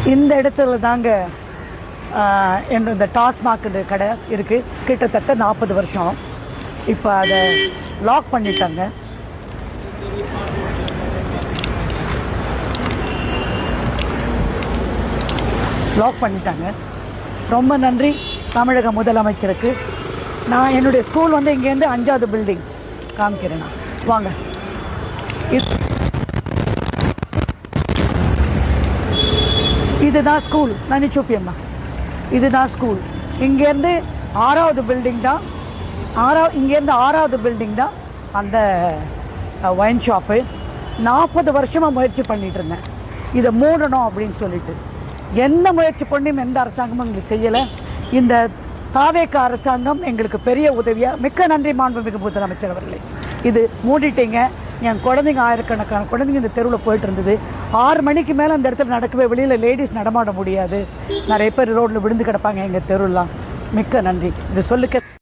இந்த இடத்துல தாங்க இந்த டாஸ்மாக் கடை இருக்குது. கிட்டத்தட்ட 40 வருஷம். இப்போ அதை லாக் பண்ணிட்டாங்க. ரொம்ப நன்றி தமிழக முதலமைச்சருக்கு. நான் என்னுடைய ஸ்கூல் இங்கேருந்து 5வது பில்டிங் காமிக்கிறேன். நான் வாங்க. இதுதான் ஸ்கூல். நான் சூப்பியம்மா, இதுதான் ஸ்கூல். இங்கேருந்து 6வது பில்டிங் தான். இங்கேருந்து 6வது பில்டிங் தான் அந்த ஒயின் ஷாப்பு. 40 வருஷமாக முயற்சி பண்ணிகிட்டு இருந்தேன் இதை மூடணும் அப்படின்னு சொல்லிட்டு. எந்த முயற்சி பண்ணியும் எந்த அரசாங்கமும் எங்களுக்கு செய்யலை. இந்த தாவேக அரசாங்கம் எங்களுக்கு பெரிய உதவியாக. மிக்க நன்றி மாண்புமிகு முதலமைச்சர் அவர்களே. இது மூடிட்டீங்க. என் குழந்தைங்க ஆயிரக்கணக்கான குழந்தைங்க இந்த தெருவில் போயிட்டு இருந்தது. 6 மணிக்கு மேலே அந்த இடத்துல நடக்கவே, வெளியில் லேடிஸ் நடமாட முடியாது. நிறைய பேர் ரோட்டில் விழுந்து கிடப்பாங்க எங்கள் தெருலாம். மிக்க நன்றி. இது சொல்லுக்க